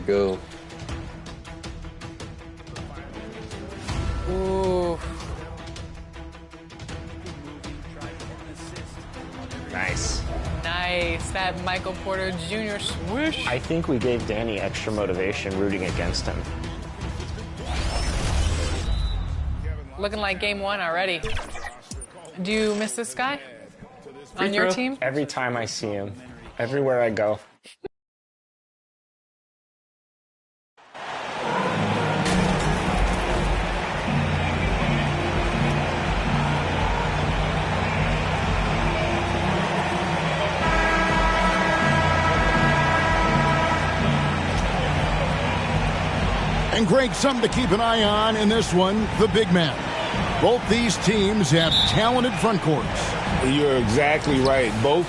go. Ooh. Nice. Nice. That Michael Porter Jr. swoosh. I think we gave Danny extra motivation rooting against him. Looking like game one already. Do you miss this guy on your team? Every time I see him, everywhere I go. And Greg, something to keep an eye on in this one, the big man. Both these teams have talented front courts. You're exactly right. Both.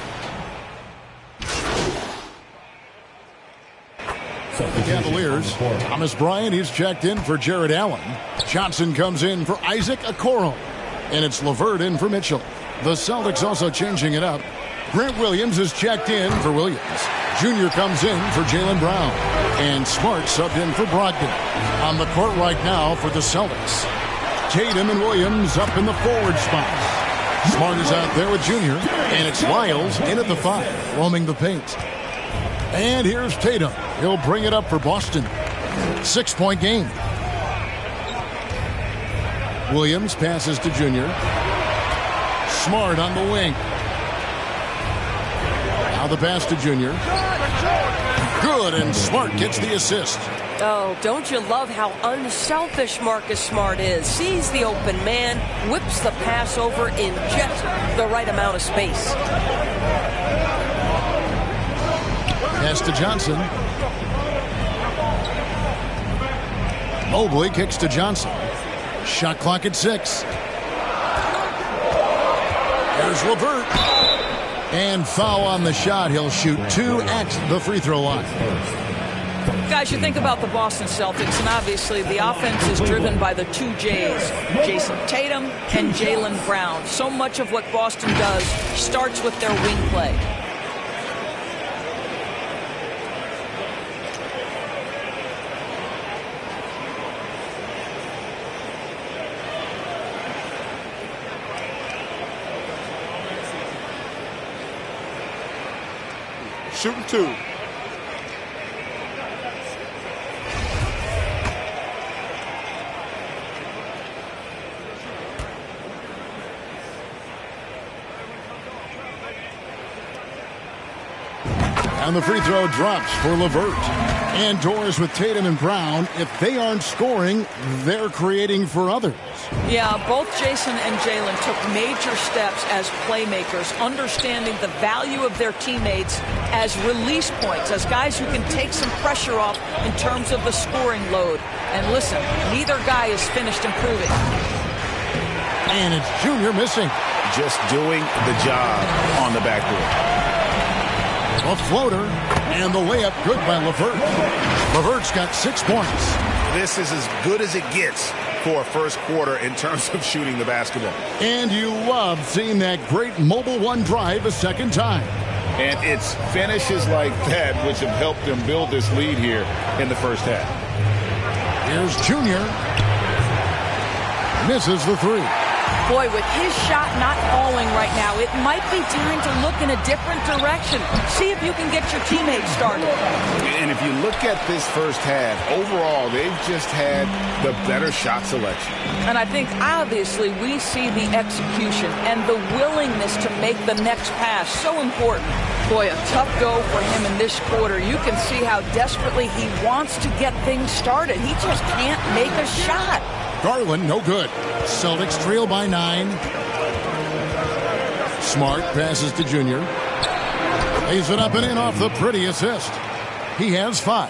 The Cavaliers, Thomas Bryant, he's checked in for Jared Allen. Johnson comes in for Isaac Okoro. And it's LeVert in for Mitchell. The Celtics also changing it up. Grant Williams is checked in for Williams. Junior comes in for Jaylen Brown. And Smart subbed in for Brogdon. On the court right now for the Celtics. Tatum and Williams up in the forward spot. Smart is out there with Junior. And it's Lyles in at the 5, roaming the paint. And here's Tatum. He'll bring it up for Boston. 6-point game. Williams passes to Junior. Smart on the wing. Now the pass to Junior. Good, and Smart gets the assist. Oh, don't you love how unselfish Marcus Smart is? Sees the open man, whips the pass over in just the right amount of space. Pass to Johnson. Mobley kicks to Johnson. Shot clock at 6. There's LeVert. And foul on the shot. He'll shoot 2 at the free throw line. Guys, you think about the Boston Celtics, and obviously the offense is driven by the 2 J's, Jason Tatum and Jaylen Brown. So much of what Boston does starts with their wing play. Shooting 2. And the free throw drops for LeVert. And doors with Tatum and Brown. If they aren't scoring, they're creating for others. Yeah, both Jason and Jaylen took major steps as playmakers, understanding the value of their teammates as release points, as guys who can take some pressure off in terms of the scoring load. And listen, neither guy is finished improving. And it's Junior missing. Just doing the job on the backboard. A floater, and the layup good by LeVert. LeVert's got 6 points. This is as good as it gets for a first quarter in terms of shooting the basketball. And you love seeing that great mobile one drive a second time. And it's finishes like that which have helped them build this lead here in the first half. Here's Junior. Misses the 3. Boy, with his shot not falling right now, it might be time to look in a different direction. See if you can get your teammates started. And if you look at this first half, overall, they've just had the better shot selection. And I think, obviously, we see the execution and the willingness to make the next pass so important. Boy, a tough go for him in this quarter. You can see how desperately he wants to get things started. He just can't make a shot. Garland, no good. Celtics trail by 9. Smart passes to Junior. Lays it up and in off the pretty assist. He has 5.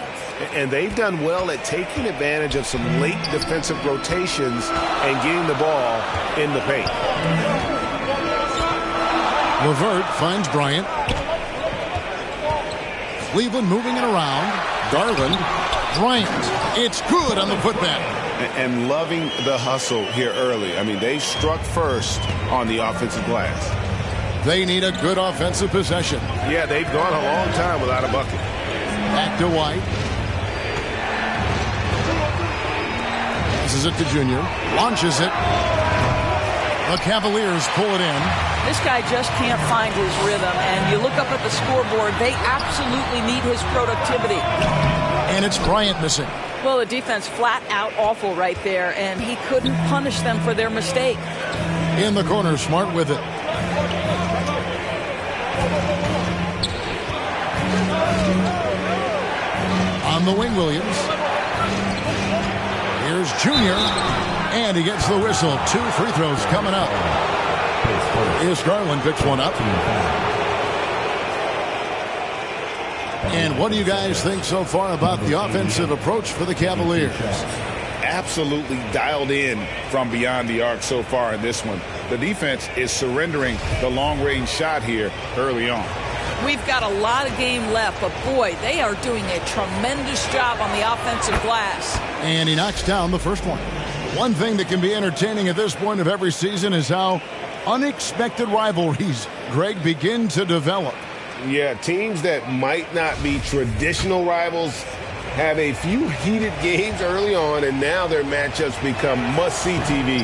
And they've done well at taking advantage of some late defensive rotations and getting the ball in the paint. LeVert finds Bryant. Cleveland moving it around. Garland. Bryant. It's good on the putback. And loving the hustle here early. I mean, they struck first on the offensive glass. They need a good offensive possession. Yeah, they've gone a long time without a bucket. Back to White. Passes it to Junior. Launches it. The Cavaliers pull it in. This guy just can't find his rhythm, and you look up at the scoreboard, they absolutely need his productivity. And it's Bryant missing. Well, the defense flat out awful right there, and he couldn't punish them for their mistake. In the corner, Smart with it. On the wing, Williams. Here's Junior. And he gets the whistle. 2 free throws coming up. Here's Garland, picks one up. And what do you guys think so far about the offensive approach for the Cavaliers? Absolutely dialed in from beyond the arc so far in this one. The defense is surrendering the long-range shot here early on. We've got a lot of game left, but boy, they are doing a tremendous job on the offensive glass. And he knocks down the first one. One thing that can be entertaining at this point of every season is how unexpected rivalries, Greg, begin to develop. Yeah, teams that might not be traditional rivals have a few heated games early on, and now their matchups become must-see TV.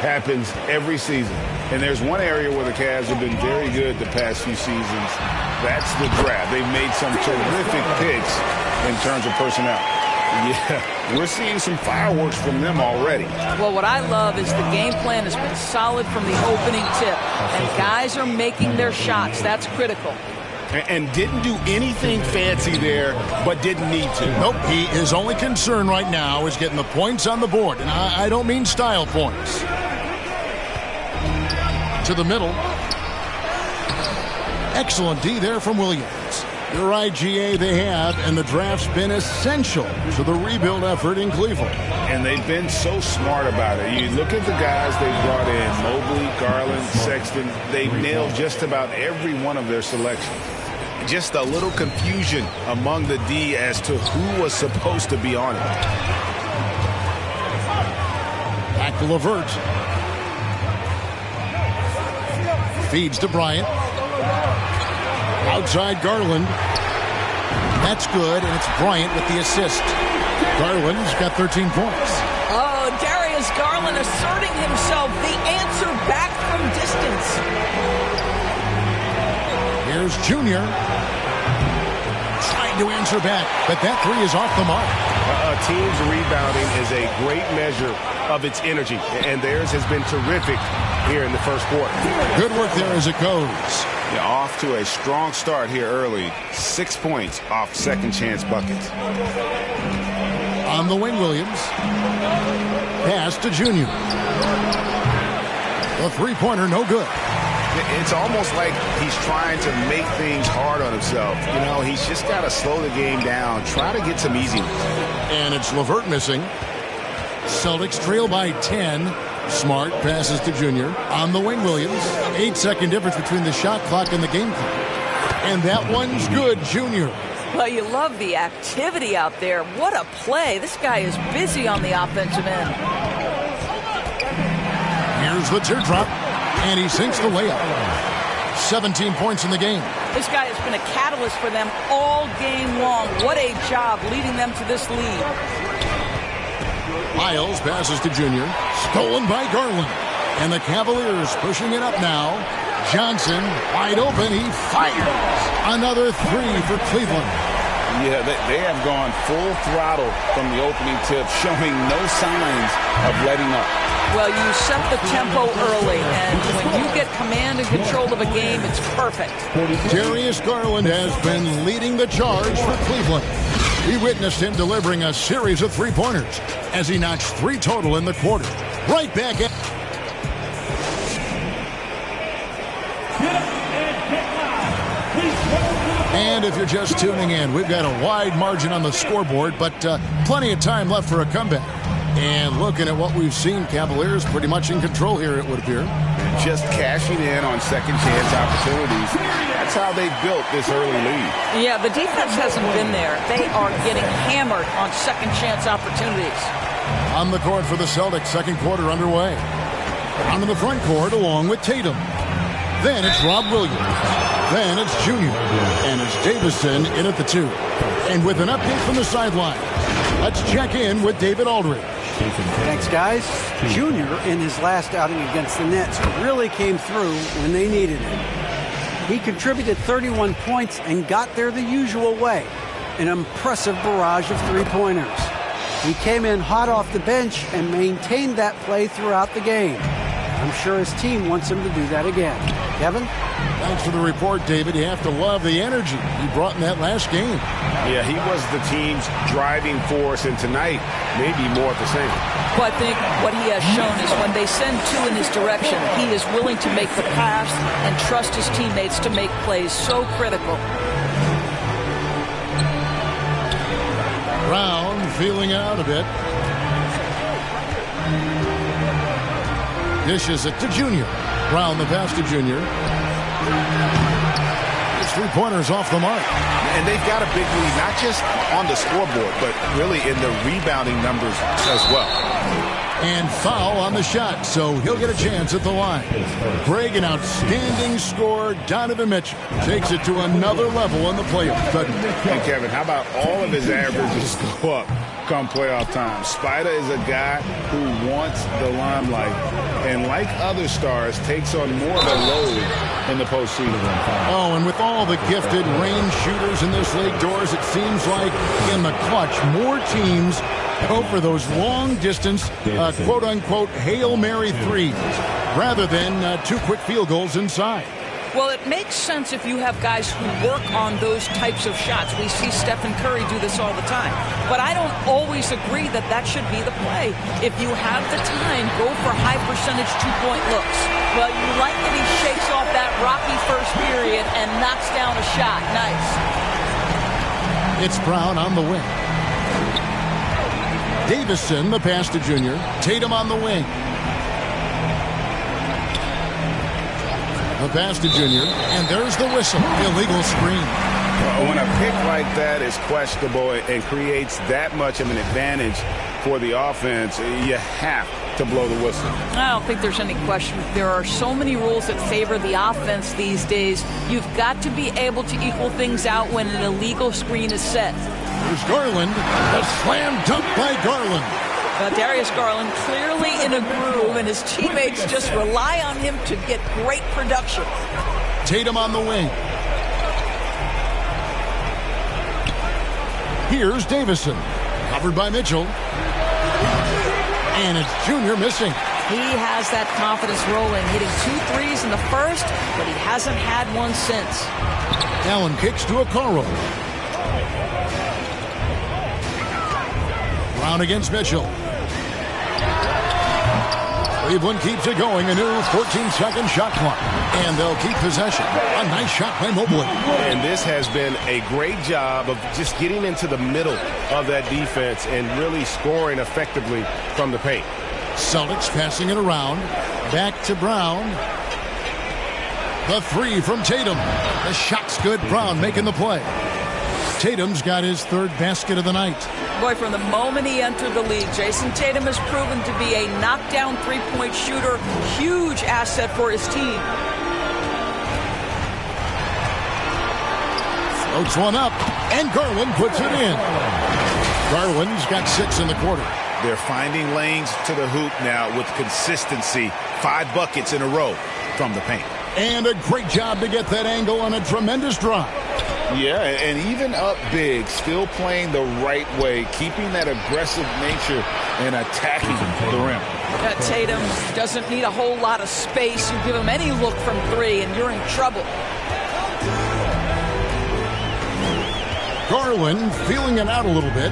Happens every season. And there's one area where the Cavs have been very good the past few seasons. That's the draft. They've made some terrific picks in terms of personnel. Yeah, we're seeing some fireworks from them already. Well, what I love is the game plan has been solid from the opening tip, and guys are making their shots. That's critical. And didn't do anything fancy there, but didn't need to. Nope, his only concern right now is getting the points on the board. And I don't mean style points. To the middle. Excellent D there from Williams. Your IGA they have, and the draft's been essential to the rebuild effort in Cleveland. And they've been so smart about it. You look at the guys they brought in, Mobley, Garland, Sexton. They've nailed just about every one of their selections. Just a little confusion among the D as to who was supposed to be on it. Back to LeVert. Feeds to Bryant. Outside Garland. That's good, and it's Bryant with the assist. Garland's got 13 points. Oh, Darius Garland asserting himself, the answer back from distance. Here's Junior. Trying to answer back, but that three is off the mark. A team's rebounding is a great measure of its energy, and theirs has been terrific here in the first quarter. Good work there as it goes. Yeah, off to a strong start here early. 6 points off second chance buckets. On the wing, Williams. Pass to Junior. The three-pointer, no good. It's almost like he's trying to make things hard on himself. You know, he's just got to slow the game down, try to get some easy ones. And it's LeVert missing. Celtics trail by 10. Smart passes to Junior. On the wing, Williams. 8-second difference between the shot clock and the game clock. And that one's good, Junior. Well, you love the activity out there. What a play. This guy is busy on the offensive end. Here's the teardrop. And he sinks the layup. 17 points in the game. This guy has been a catalyst for them all game long. What a job leading them to this lead. Miles passes to Junior. Stolen by Garland. And the Cavaliers pushing it up now. Johnson wide open. He fires. Another three for Cleveland. Yeah, they have gone full throttle from the opening tip, showing no signs of letting up. Well, you set the tempo early, and when you get command and control of a game, it's perfect. Darius Garland has been leading the charge for Cleveland. We witnessed him delivering a series of three-pointers as he notched 3 total in the quarter. Right back at... And if you're just tuning in, we've got a wide margin on the scoreboard, but plenty of time left for a comeback. And looking at what we've seen, Cavaliers pretty much in control here, it would appear. Just cashing in on second chance opportunities. That's how they built this early lead. Yeah, the defense hasn't been there. They are getting hammered on second chance opportunities. On the court for the Celtics, second quarter underway. Onto the front court along with Tatum. Then it's Rob Williams. Then it's Junior. And it's Davison in at the 2. And with an update from the sideline, let's check in with David Aldridge. Thanks, guys. Junior, in his last outing against the Nets, really came through when they needed him. He contributed 31 points and got there the usual way, an impressive barrage of three-pointers. He came in hot off the bench and maintained that play throughout the game. I'm sure his team wants him to do that again. Kevin? Thanks for the report, David. You have to love the energy he brought in that last game. Yeah, he was the team's driving force, and tonight, maybe more of the same. Well, I think what he has shown is when they send two in his direction, he is willing to make the pass and trust his teammates to make plays so critical. Brown feeling it out a bit. Dishes it to Junior. Brown the pass to Junior. His three-pointers off the mark. And they've got a big lead, not just on the scoreboard, but really in the rebounding numbers as well. And foul on the shot, so he'll get a chance at the line. Greg, an outstanding scorer. Donovan Mitchell takes it to another level in the playoffs. And Kevin, how about all of his averages go up come playoff time? Spider is a guy who wants the limelight, and like other stars, takes on more of a load in the postseason. Oh, and with all the gifted range shooters in this league, Doors, it seems like in the clutch, more teams go for those long-distance, quote-unquote, Hail Mary threes, rather than two quick field goals inside. Well, it makes sense if you have guys who work on those types of shots. We see Stephen Curry do this all the time. But I don't always agree that that should be the play. If you have the time, go for high-percentage two-point looks. Well, you like that he shakes off that rocky first period and knocks down a shot. Nice. It's Brown on the wing. Davison, the pass to Junior. Tatum on the wing. The pass to Junior, and there's the whistle. Illegal screen. When a pick like that is questionable and creates that much of an advantage for the offense, you have to blow the whistle. I don't think there's any question. There are so many rules that favor the offense these days. You've got to be able to equal things out when an illegal screen is set. There's Garland. A slam dunk by Garland. Darius Garland clearly in a groove, and his teammates just rely on him to get great production. Tatum on the wing. Here's Davison. Covered by Mitchell. And it's Junior missing. He has that confidence rolling, hitting 2 threes in the first, but he hasn't had one since. Allen kicks to Okoro. Brown against Mitchell. Cleveland keeps it going. A new 14-second shot clock. And they'll keep possession. A nice shot by Mobley. And this has been a great job of just getting into the middle of that defense and really scoring effectively from the paint. Celtics passing it around. Back to Brown. The three from Tatum. The shot's good. Brown making the play. Tatum's got his third basket of the night. Boy, from the moment he entered the league, Jason Tatum has proven to be a knockdown three-point shooter. Huge asset for his team. Floats one up, and Garland puts it in. Garland's got 6 in the quarter. They're finding lanes to the hoop now with consistency. 5 buckets in a row from the paint. And a great job to get that angle on a tremendous drive. Yeah, and even up big, still playing the right way, keeping that aggressive nature and attacking the rim. Tatum doesn't need a whole lot of space. You give him any look from 3 and you're in trouble. Garland feeling it out a little bit.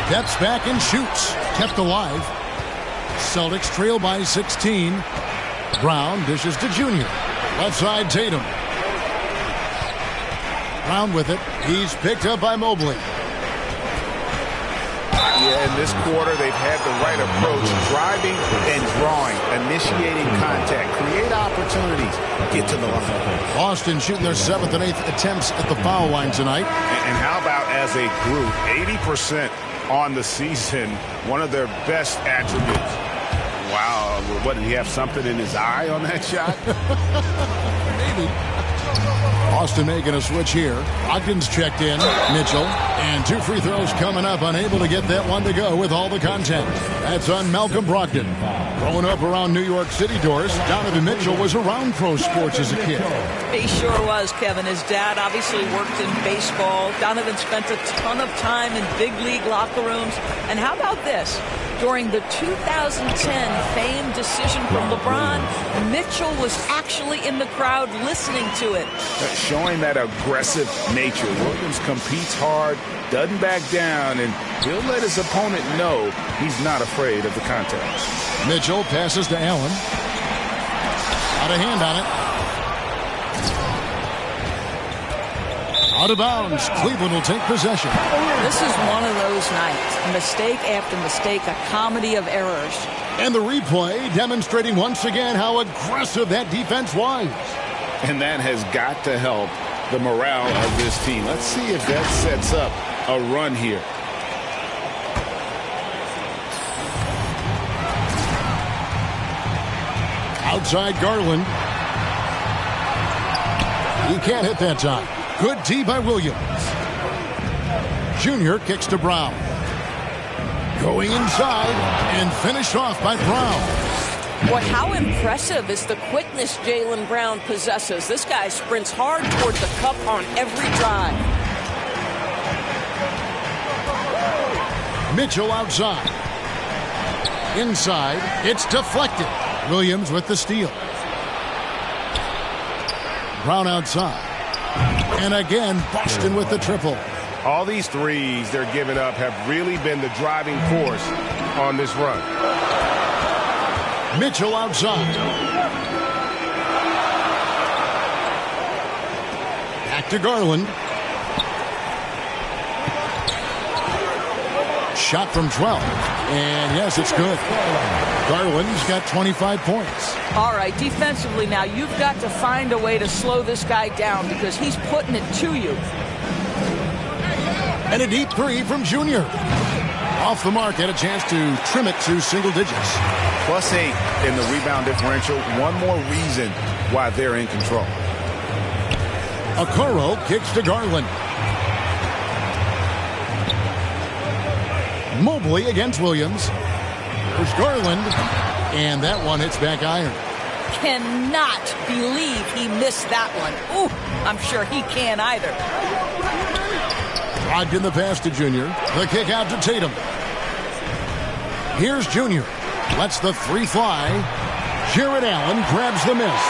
Steps back and shoots. Kept alive. Celtics trail by 16. Brown dishes to Junior. Left side Tatum. Brown with it. He's picked up by Mobley. Yeah, in this quarter, they've had the right approach, driving and drawing, initiating contact, create opportunities, get to the line. Boston shooting their 7th and 8th attempts at the foul line tonight. And how about as a group, 80% on the season, one of their best attributes. Wow, what, did he have something in his eye on that shot? Maybe. Austin making a switch here. Ogden's checked in. Mitchell. And 2 free throws coming up. Unable to get that one to go with all the content. That's on Malcolm Brogdon. Growing up around New York City, Doris, Donovan Mitchell was around pro sports as a kid. He sure was, Kevin. His dad obviously worked in baseball. Donovan spent a ton of time in big league locker rooms. And how about this? During the 2010 famed decision from LeBron, Mitchell was actually in the crowd listening to it. Showing that aggressive nature. Williams competes hard, doesn't back down, and he'll let his opponent know he's not afraid of the contest. Mitchell passes to Allen. Out of hand on it. Out of bounds. Cleveland will take possession. This is one of those nights. Mistake after mistake, a comedy of errors. And the replay demonstrating once again how aggressive that defense was. And that has got to help the morale of this team. Let's see if that sets up a run here. Outside Garland. He can't hit that time. Good D by Williams. Junior kicks to Brown. Going inside and finished off by Brown. Boy, how impressive is the quickness Jaylen Brown possesses. This guy sprints hard toward the cup on every drive. Mitchell outside. Inside, it's deflected. Williams with the steal. Brown outside. And again, Boston with the triple. All these threes they're giving up have really been the driving force on this run. Mitchell outside. Back to Garland. Shot from 12. And yes, it's good. Garland's got 25 points. All right, defensively now, you've got to find a way to slow this guy down because he's putting it to you. And a deep three from Junior. Off the mark, had a chance to trim it to single digits. +8 in the rebound differential. One more reason why they're in control. Okoro kicks to Garland. Mobley against Williams. There's Garland. And that one hits back iron. Cannot believe he missed that one. Ooh, I'm sure he can't either. Brogdon the pass to Junior. The kick out to Tatum. Here's Junior. Lets the three fly. Jared Allen grabs the miss.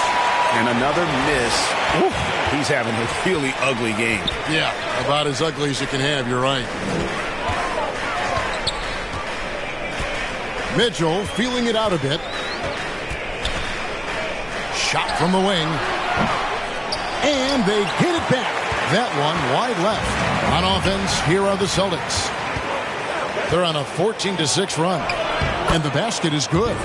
And another miss. Ooh, he's having a really ugly game. Yeah, about as ugly as you can have, you're right. Mitchell feeling it out a bit. Shot from the wing. And they get it back. That one wide left. On offense, here are the Celtics. They're on a 14-6 run. And the basket is good.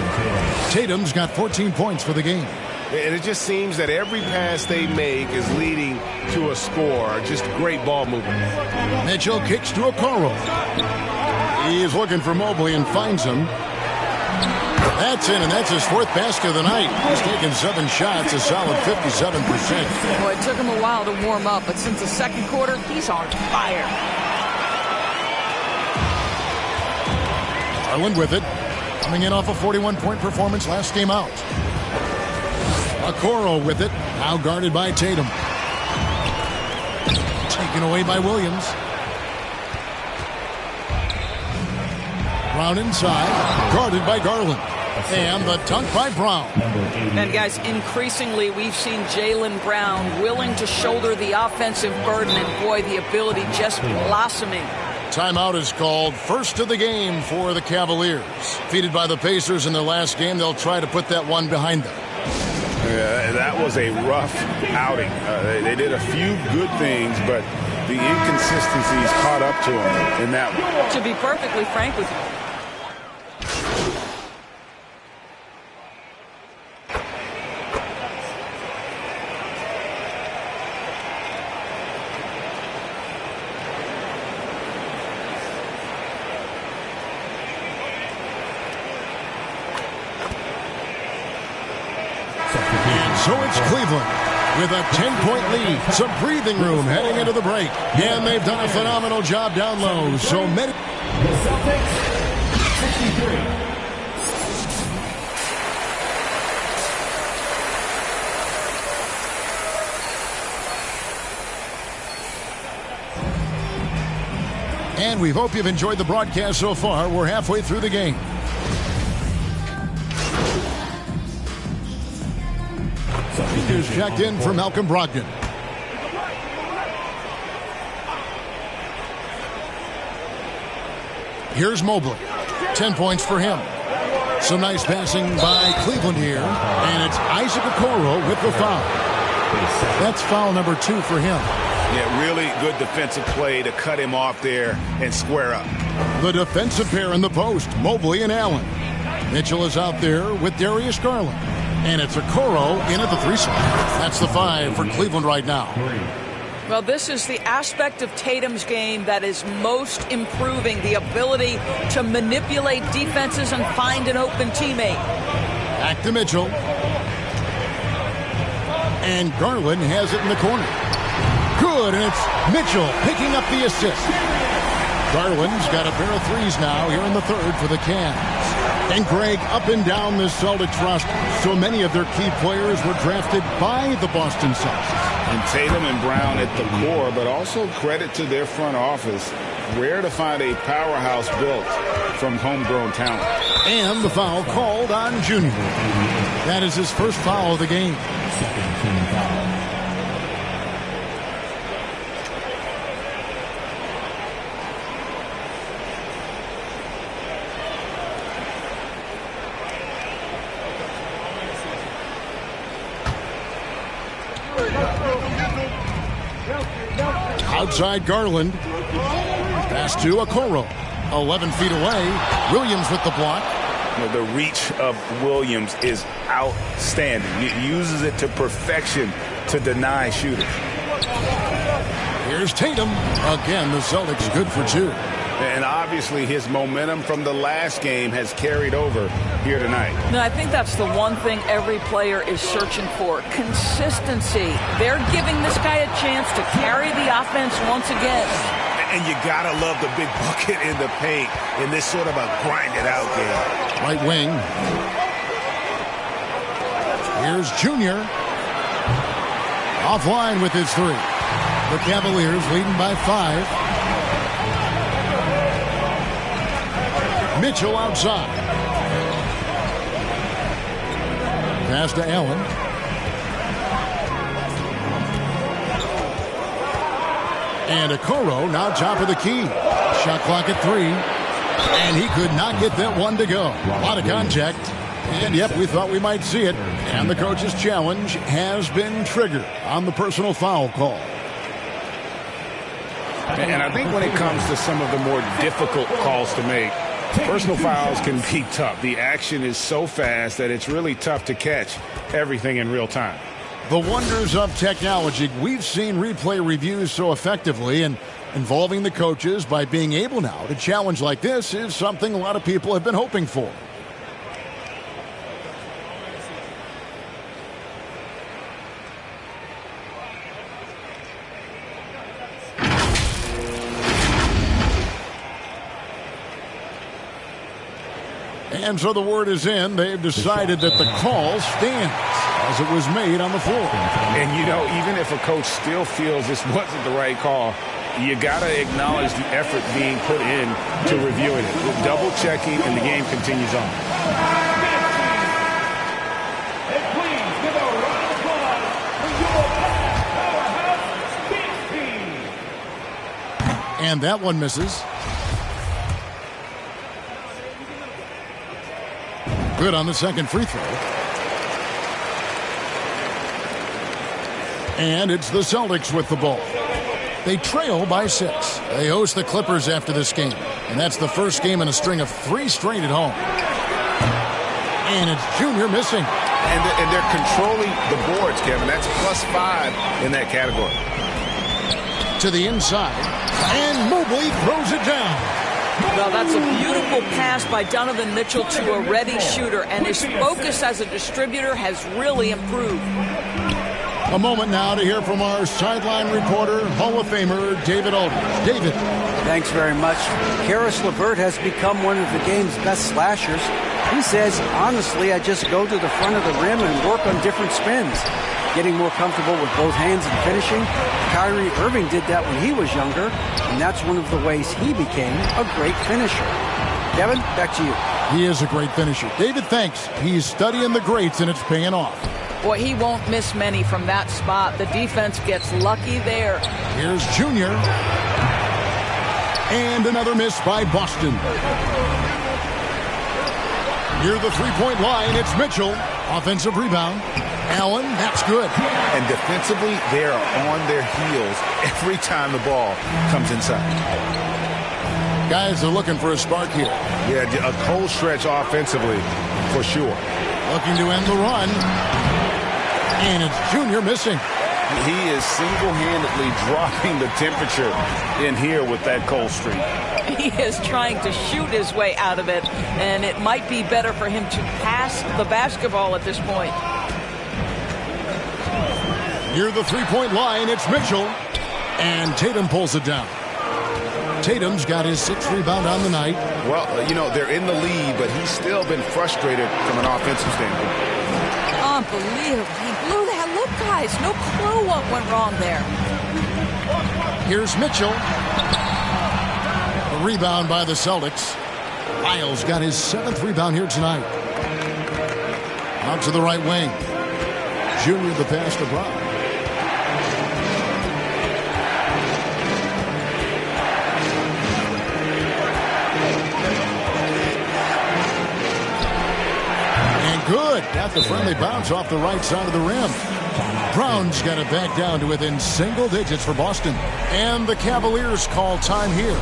Tatum's got 14 points for the game. And it just seems that every pass they make is leading to a score. Just great ball movement. Mitchell kicks to Okoro. He's looking for Mobley and finds him. That's in, and that's his fourth basket of the night. He's taken 7 shots, a solid 57%. Boy, it took him a while to warm up, but since the second quarter, he's on fire. Garland with it. Coming in off a 41-point performance last game out. Okoro with it. Now guarded by Tatum. Taken away by Williams. Brown inside. Guarded by Garland. And the dunk by Brown. And guys, increasingly we've seen Jaylen Brown willing to shoulder the offensive burden, and boy, the ability just blossoming. Timeout is called. First of the game for the Cavaliers. Defeated by the Pacers in their last game, they'll try to put that one behind them. Yeah, that was a rough outing. They did a few good things, but the inconsistencies caught up to them in that one. To be perfectly frank with you, So it's Cleveland. with a 10-point lead. Some breathing room heading into the break. And they've done a phenomenal job down low. So many. The Celtics, 63. And we hope you've enjoyed the broadcast so far. We're halfway through the game. Here's checked in for Malcolm Brogdon. Here's Mobley. 10 points for him. Some nice passing by Cleveland here. And it's Isaac Okoro with the foul. That's foul number 2 for him. Yeah, really good defensive play to cut him off there and square up. The defensive pair in the post, Mobley and Allen. Mitchell is out there with Darius Garland. And it's Okoro in at the 3 slot. That's the 5 for Cleveland right now. Well, this is the aspect of Tatum's game that is most improving, the ability to manipulate defenses and find an open teammate. Back to Mitchell. And Garland has it in the corner. Good, and it's Mitchell picking up the assist. Garland's got a pair of 3s now here in the 3rd for the Cavs. And Greg, up and down the Celtics roster, so many of their key players were drafted by the Boston Celtics. And Tatum and Brown at the core, but also credit to their front office. Rare to find a powerhouse built from homegrown talent. And the foul called on Junior. That is his first foul of the game. Second team foul. Outside Garland. Pass to Okoro. 11 feet away. Williams with the block. You know, the reach of Williams is outstanding. He uses it to perfection to deny shooters. Here's Tatum. Again, the Celtics good for 2. And obviously his momentum from the last game has carried over here tonight. No, I think that's the one thing every player is searching for. Consistency. They're giving this guy a chance to carry the offense once again. And you gotta love the big bucket in the paint in this sort of a grind-it-out game. Right wing. Here's Junior. Offline with his 3. The Cavaliers leading by 5. Mitchell outside. Pass to Allen. And Okoro now top of the key. Shot clock at 3. And he could not get that one to go. A lot of contact. And yep, we thought we might see it. And the coach's challenge has been triggered on the personal foul call. And I think when it comes to some of the more difficult calls to make, personal fouls can be tough. The action is so fast that it's really tough to catch everything in real time. The wonders of technology. We've seen replay reviews so effectively, and involving the coaches by being able now to challenge like this is something a lot of people have been hoping for. And so the word is in. They've decided that the call stands as it was made on the floor. And, you know, even if a coach still feels this wasn't the right call, you got to acknowledge the effort being put in to reviewing it. With double checking, and the game continues on. And that one misses. Good on the second free throw. And it's the Celtics with the ball. They trail by 6. They host the Clippers after this game. And that's the first game in a string of 3 straight at home. And it's Junior missing. And they're controlling the boards, Kevin. That's +5 in that category. To the inside. And Mobley throws it down. Well, that's a beautiful pass by Donovan Mitchell to a ready shooter, and his focus as a distributor has really improved. A moment now to hear from our sideline reporter, Hall of Famer David Aldridge. David. Thanks very much. Karis LeVert has become one of the game's best slashers. He says, honestly, I just go to the front of the rim and work on different spins. Getting more comfortable with both hands and finishing. Kyrie Irving did that when he was younger, and that's one of the ways he became a great finisher. Kevin, back to you. He is a great finisher. David, thanks. He's studying the greats, and it's paying off. Boy, he won't miss many from that spot. The defense gets lucky there. Here's Junior. And another miss by Boston. Near the three-point line, it's Mitchell. Offensive rebound. Allen, that's good. And defensively, they are on their heels every time the ball comes inside. Guys are looking for a spark here. Yeah, a cold stretch offensively, for sure. Looking to end the run. And it's Junior missing. He is single-handedly dropping the temperature in here with that cold streak. He is trying to shoot his way out of it, and it might be better for him to pass the basketball at this point. Near the three-point line, it's Mitchell. And Tatum pulls it down. Tatum's got his 6th rebound on the night. Well, you know, they're in the lead, but he's still been frustrated from an offensive standpoint. Unbelievable. He blew that. Look, guys, no clue what went wrong there. Here's Mitchell. A rebound by the Celtics. Lyles got his 7th rebound here tonight. Out to the right wing. Junior the pass to Brown. Good. Got the friendly bounce off the right side of the rim. Brown's got it back down to within single digits for Boston. And the Cavaliers call time here.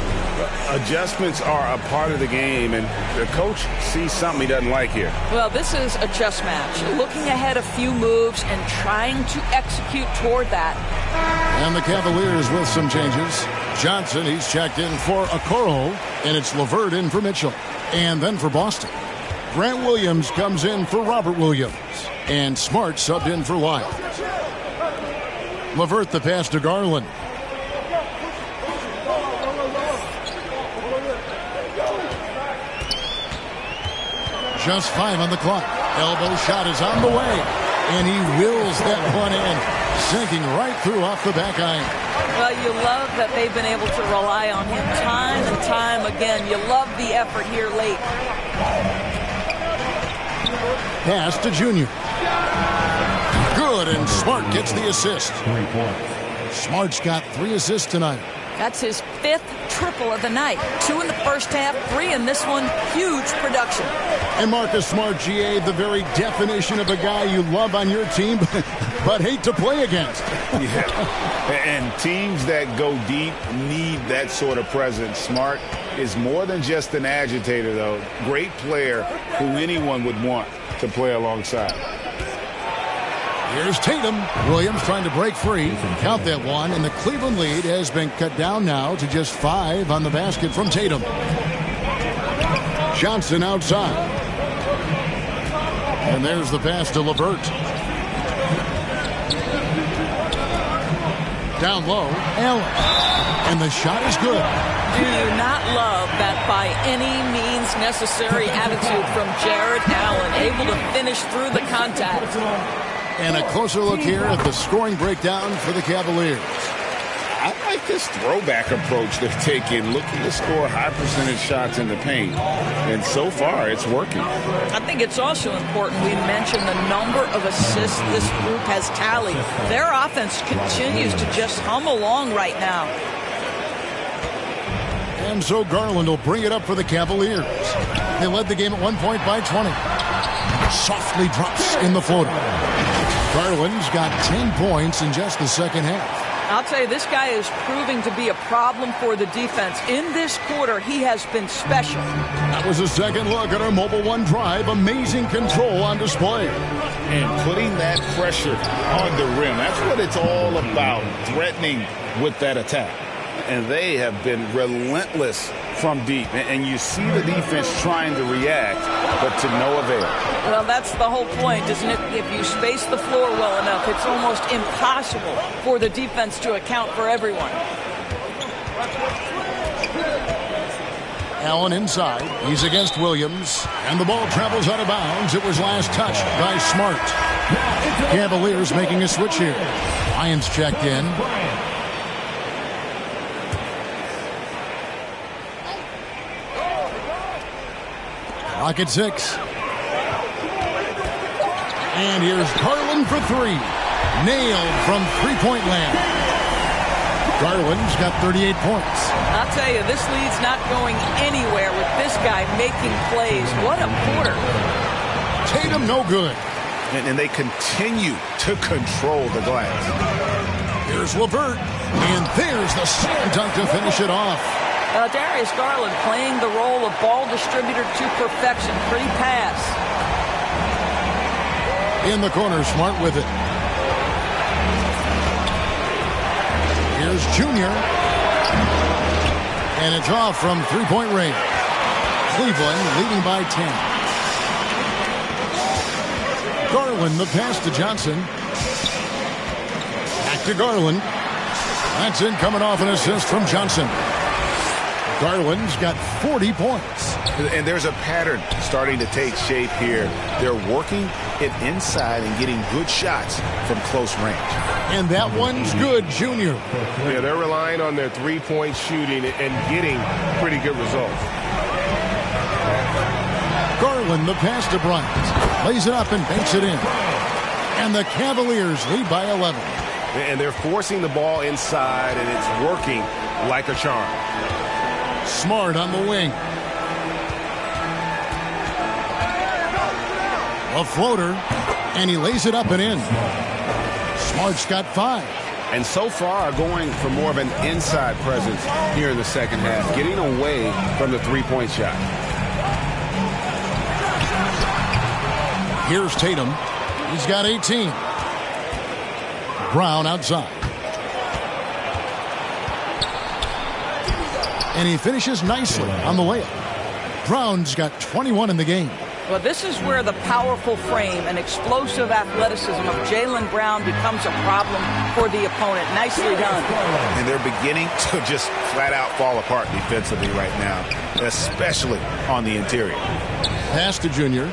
Adjustments are a part of the game, and the coach sees something he doesn't like here. Well, this is a chess match. Looking ahead a few moves and trying to execute toward that. And the Cavaliers with some changes. Johnson, he's checked in for Okoro, and it's LeVert in for Mitchell. And then for Boston, Grant Williams comes in for Robert Williams. And Smart subbed in for Lyles. LeVert the pass to Garland. Just 5 on the clock. Elbow shot is on the way. And he wills that one in. Sinking right through off the back iron. Well, you love that they've been able to rely on him time and time again. You love the effort here late. Pass to Junior. Good, and Smart gets the assist. Smart's got 3 assists tonight. That's his 5th triple of the night. 2 in the first half, 3 in this one. Huge production. And Marcus Smart, GA, the very definition of a guy you love on your team, but hate to play against. Yeah. And teams that go deep need that sort of presence. Smart is more than just an agitator, though. Great player who anyone would want to play alongside. Here's Tatum. Williams trying to break free. Count that one, and the Cleveland lead has been cut down now to just 5 on the basket from Tatum. Johnson outside. And there's the pass to LeVert. Down low, Allen. And the shot is good. Do you not love that by any means necessary attitude from Jared Allen, able to finish through the contact? And a closer look here at the scoring breakdown for the Cavaliers. I like this throwback approach they're taking, looking to score high percentage shots in the paint. And so far, it's working. I think it's also important we mention the number of assists this group has tallied. Their offense continues to just hum along right now. And so Garland will bring it up for the Cavaliers. They led the game at 1 point by 20. Softly drops in the floater. Garland's got 10 points in just the second half. I'll tell you, this guy is proving to be a problem for the defense. In this quarter, he has been special. That was a second look at our Mobile One drive. Amazing control on display. And putting that pressure on the rim. That's what it's all about, threatening with that attack. And they have been relentless from deep. And you see the defense trying to react, but to no avail. Well, that's the whole point, isn't it? If you space the floor well enough, it's almost impossible for the defense to account for everyone. Allen inside. He's against Williams. And the ball travels out of bounds. It was last touched by Smart. Cavaliers making a switch here. Lions checked in. Clock at 6. And here's Garland for 3. Nailed from three-point land. Garland's got 38 points. I'll tell you, this lead's not going anywhere with this guy making plays. What a quarter. Tatum no good. And they continue to control the glass. Here's LeVert. And there's the slam dunk to finish it off. Darius Garland playing the role of ball distributor to perfection. Pretty pass. In the corner, Smart with it. Here's Junior. And it's off from three-point range. Cleveland leading by 10. Garland, the pass to Johnson. Back to Garland. That's in, coming off an assist from Johnson. Garland's got 40 points. And there's a pattern starting to take shape here. They're working it inside and getting good shots from close range. And that one's good, Junior. Yeah, they're relying on their three-point shooting and getting pretty good results. Garland, the pass to Bryant. Lays it up and banks it in. And the Cavaliers lead by 11. And they're forcing the ball inside, and it's working like a charm. Smart on the wing. A floater, and he lays it up and in. Smart's got 5. And so far, going for more of an inside presence here in the second half, getting away from the three-point shot. Here's Tatum. He's got 18. Brown outside. And he finishes nicely on the layup. Brown's got 21 in the game. Well, this is where the powerful frame and explosive athleticism of Jaylen Brown becomes a problem for the opponent. Nicely done. And they're beginning to just flat out fall apart defensively right now, especially on the interior. Pass to Junior.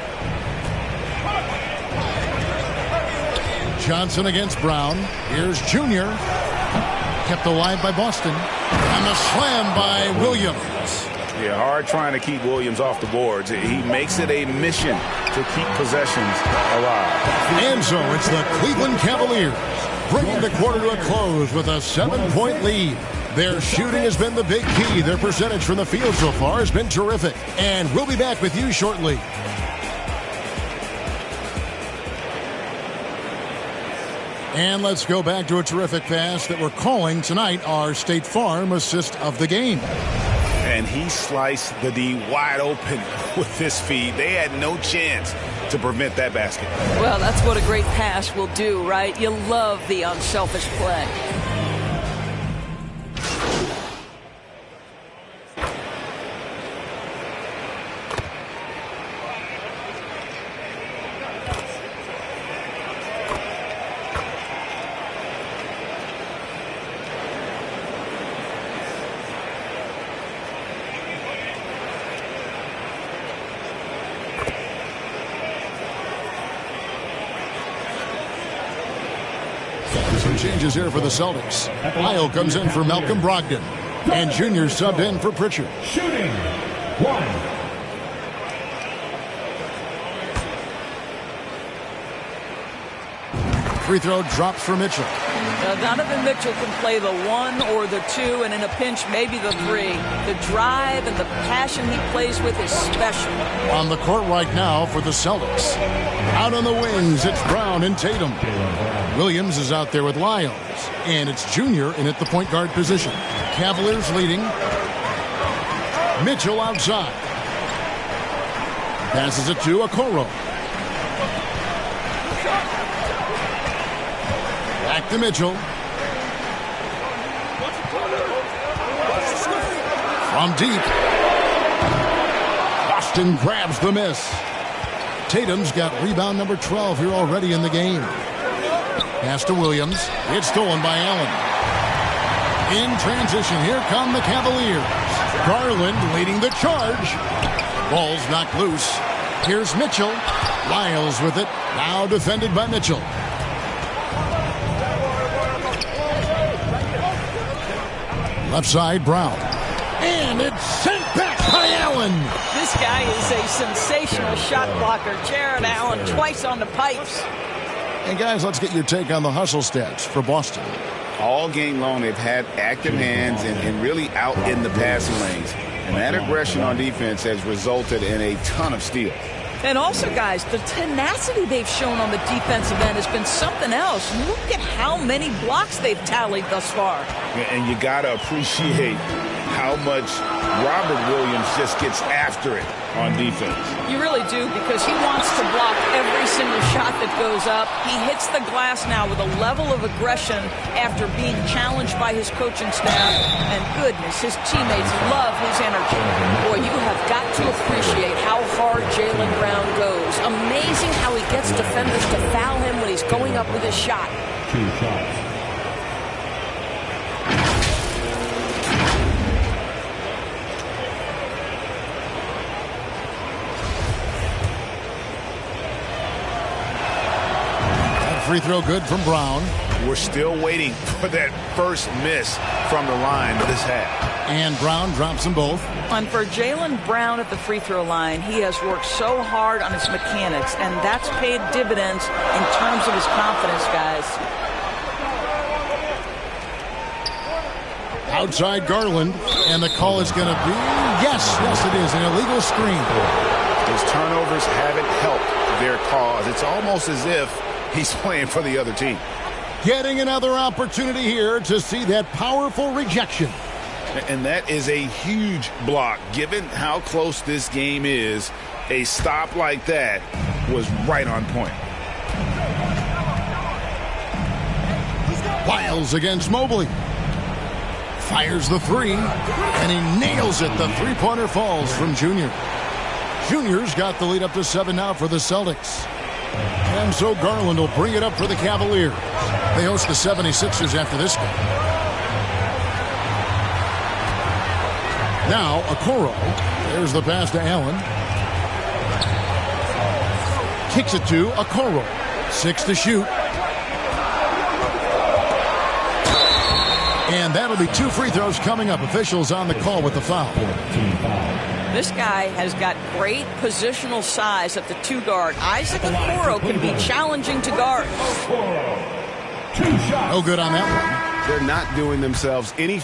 Johnson against Brown. Here's Junior. Kept alive by Boston. And the slam by Williams. Yeah, hard trying to keep Williams off the boards. He makes it a mission to keep possessions alive. And so it's the Cleveland Cavaliers bringing the quarter to a close with a 7-point lead. Their shooting has been the big key. Their percentage from the field so far has been terrific. And we'll be back with you shortly. And let's go back to a terrific pass that we're calling tonight our State Farm assist of the game. And he sliced the D wide open with his feet. They had no chance to prevent that basket. Well, that's what a great pass will do, right? You love the unselfish play. Some changes here for the Celtics. Lyle comes in for Malcolm Brogdon. And Junior subbed in for Pritchard. Shooting 1. Free throw drops for Mitchell. Donovan Mitchell can play the 1 or the 2, and in a pinch, maybe the 3. The drive and the passion he plays with is special. On the court right now for the Celtics. Out on the wings, it's Brown and Tatum. Williams is out there with Lyles. And it's Junior in at the point guard position. Cavaliers leading. Mitchell outside. Passes it to Okoro. Back to Mitchell. From deep. Boston grabs the miss. Tatum's got rebound number 12 here already in the game. Pass to Williams. It's stolen by Allen. In transition, here come the Cavaliers. Garland leading the charge. Ball's knocked loose. Here's Mitchell. Lyles with it. Now defended by Mitchell. Left side, Brown. And it's sent back by Allen. This guy is a sensational shot blocker. Jared Allen twice on the pipes. And guys, let's get your take on the hustle stats for Boston. All game long, they've had active hands and really out in the passing lanes. And that aggression on defense has resulted in a ton of steals. And also, guys, the tenacity they've shown on the defensive end has been something else. Look at how many blocks they've tallied thus far. And you got to appreciate how much Robert Williams just gets after it on defense. You really do, because he wants to block every single shot that goes up. He hits the glass now with a level of aggression after being challenged by his coaching staff. And goodness, his teammates love his energy. Boy, you have got to appreciate how hard Jaylen Brown goes. Amazing how he gets defenders to foul him when he's going up with his shot. 2 shots. Free throw good from Brown. We're still waiting for that first miss from the line this half. And Brown drops them both. And for Jaylen Brown at the free throw line, he has worked so hard on his mechanics, and that's paid dividends in terms of his confidence, guys. Outside Garland, and the call is going to be, yes, it is, an illegal screen. His turnovers haven't helped their cause. It's almost as if he's playing for the other team. Getting another opportunity here to see that powerful rejection. And that is a huge block. Given how close this game is, a stop like that was right on point. Lyles against Mobley. Fires the three, and he nails it. The three-pointer falls from Junior. Junior's got the lead up to 7 now for the Celtics. And so Garland will bring it up for the Cavaliers. They host the 76ers after this game. Now, Okoro. There's the pass to Allen. Kicks it to Okoro. 6 to shoot. And that'll be 2 free throws coming up. Officials on the call with the foul. This guy has got great positional size at the 2 guard. Isaac Okoro can be challenging to guard. No good on that They're not doing themselves any.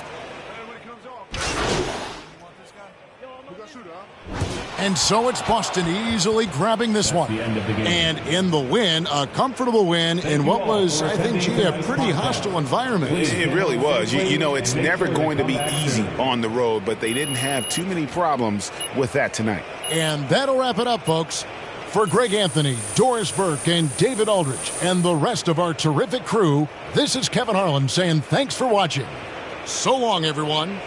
And so it's Boston easily grabbing this one. And in the win, a comfortable win in what was, I think, a pretty hostile environment. It really was. You know, it's never going to be easy on the road, but they didn't have too many problems with that tonight. And that'll wrap it up, folks. For Greg Anthony, Doris Burke, and David Aldridge, and the rest of our terrific crew, this is Kevin Harlan saying thanks for watching. So long, everyone.